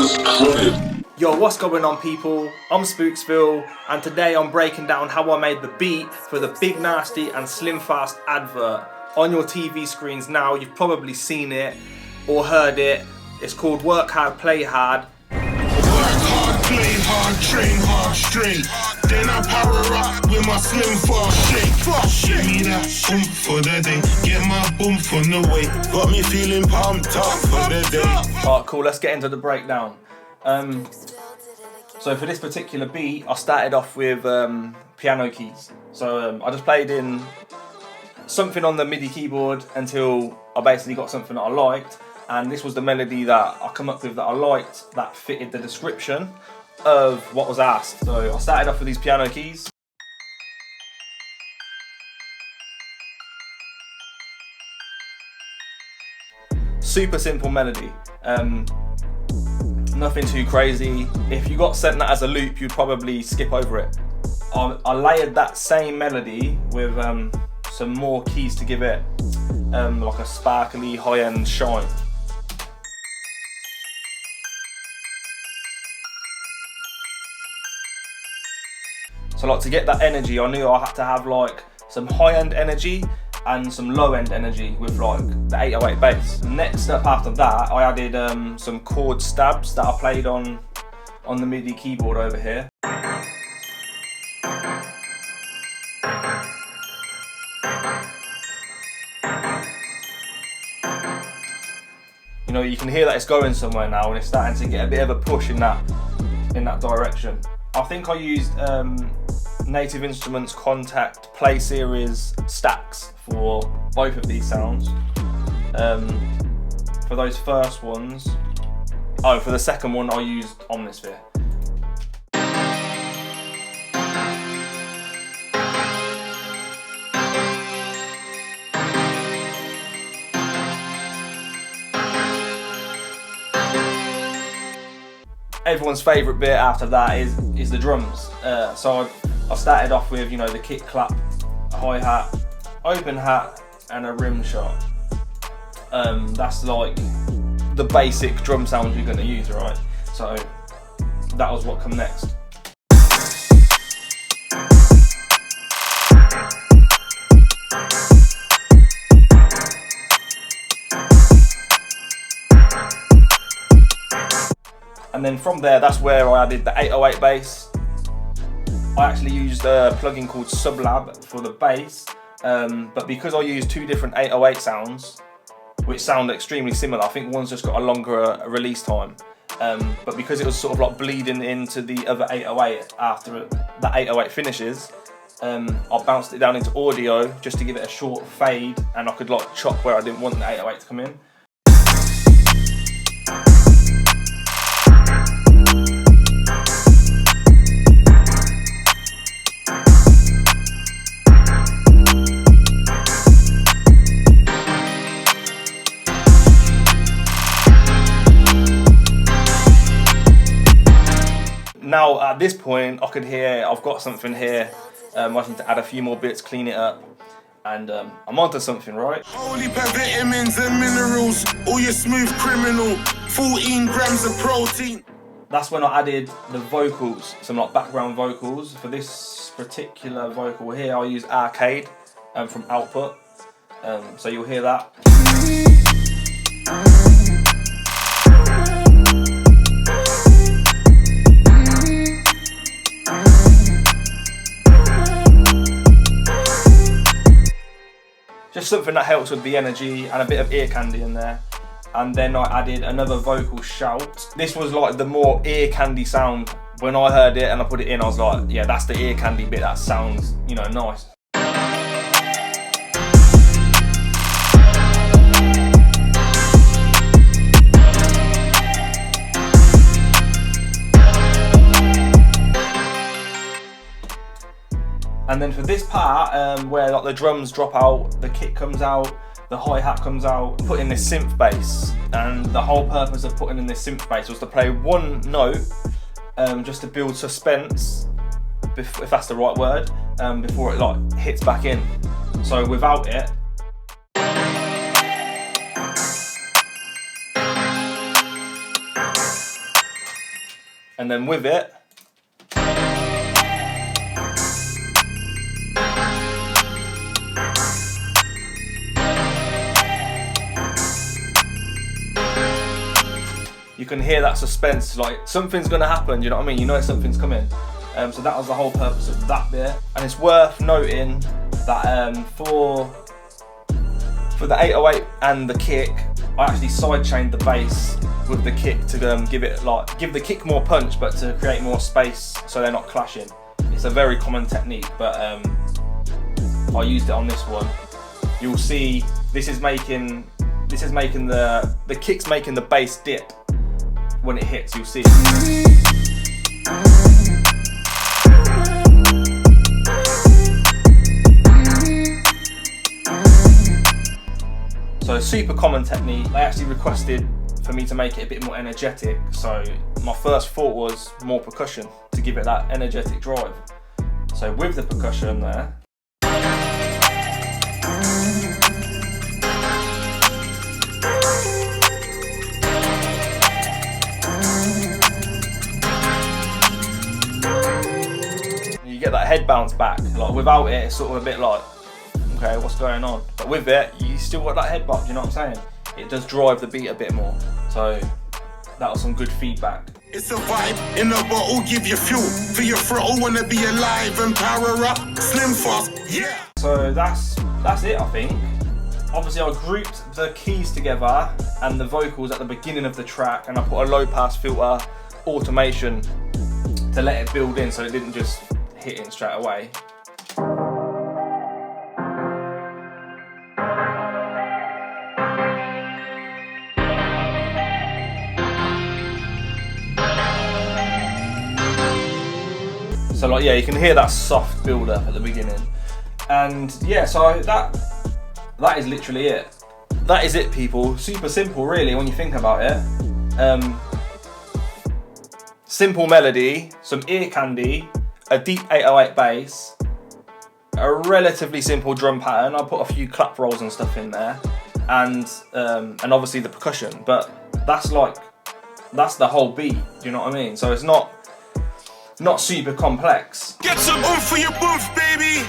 Yo, what's going on people? I'm Spookzville and today I'm breaking down how I made the beat for the Big Narstie and Slimfast advert. On your TV screens now, you've probably seen it or heard it. It's called Work Hard, Play Hard. Work hard, play hard, train hard, straight. Then I power up with my Slimfast shake. Give me that oomph for the day. Get my boomph on the way. Got me feeling pumped up for the day. Alright, cool, let's get into the breakdown. So for this particular beat, I started off with piano keys. So I just played in something on the MIDI keyboard until I basically got something that I liked. And this was the melody that I come up with that I liked, that fitted the description of what was asked. So I started off with these piano keys. Super simple melody. Nothing too crazy. If you got sent that as a loop, you'd probably skip over it. I layered that same melody with some more keys to give it like a sparkly high-end shine. So like to get that energy, I knew I had to have like some high-end energy and some low-end energy with like the 808 bass. Next up after that, I added some chord stabs that I played on the MIDI keyboard over here. You know, you can hear that it's going somewhere now and it's starting to get a bit of a push in that direction. I think I used Native Instruments Contact Play Series stacks for both of these sounds. For those first ones, for the second one I used Omnisphere. Everyone's favourite bit after that is the drums. So I started off with, you know, the kick clap, hi-hat, open hat and a rim shot. That's like the basic drum sounds you're going to use, right? So that was what come next. And then from there, that's where I added the 808 bass. I actually used a plugin called Sublab for the bass, but because I used two different 808 sounds, which sound extremely similar, I think one's just got a longer release time, but because it was sort of like bleeding into the other 808 after that 808 finishes, I bounced it down into audio just to give it a short fade, and I could like chop where I didn't want the 808 to come in. Now at this point I could hear I've got something here. I just need to add a few more bits, clean it up, and I'm onto something, right? Holy vitamins and minerals, all your smooth criminal, 14 grams of protein. That's when I added the vocals, some like background vocals. For this particular vocal here I use Arcade from Output, so you'll hear that. Just something that helps with the energy and a bit of ear candy in there. And then I added another vocal shout. This was like the more ear candy sound. When I heard it and I put it in, I was like, yeah, that's the ear candy bit, that sounds, you know, nice. And then for this part, where like the drums drop out, the kick comes out, the hi-hat comes out, put in this synth bass. And the whole purpose of putting in this synth bass was to play one note, just to build suspense, if that's the right word, before it like hits back in. So without it, And then with it, you can hear that suspense, like something's gonna happen, you know what I mean? You know something's coming. So that was the whole purpose of that bit. And it's worth noting that for the 808 and the kick, I actually sidechained the bass with the kick to give the kick more punch, but to create more space so they're not clashing. It's a very common technique, but I used it on this one. You'll see this is making the kick's making the bass dip when it hits. You'll see it. So super common technique. They actually requested for me to make it a bit more energetic. So my first thought was more percussion to give it that energetic drive. So with the percussion there. You get that head bounce back. Like without it, it's sort of a bit like, okay, what's going on? But with it, you still got that head bop, you know what I'm saying? It does drive the beat a bit more. So that was some good feedback. It's a vibe in a bottle, give you fuel for your throttle, wanna be alive and power up. Slimfast, yeah. So that's it, I think. Obviously I grouped the keys together and the vocals at the beginning of the track, and I put a low pass filter automation to let it build in so it didn't just hit in straight away. So like, yeah, you can hear that soft build up at the beginning. And yeah, so that is literally it. That is it, people. Super simple, really, when you think about it. Simple melody, some ear candy, a deep 808 bass, a relatively simple drum pattern. I put a few clap rolls and stuff in there, and obviously the percussion. But that's the whole beat. Do you know what I mean? So it's not super complex. Get some oomph for your boomph, baby.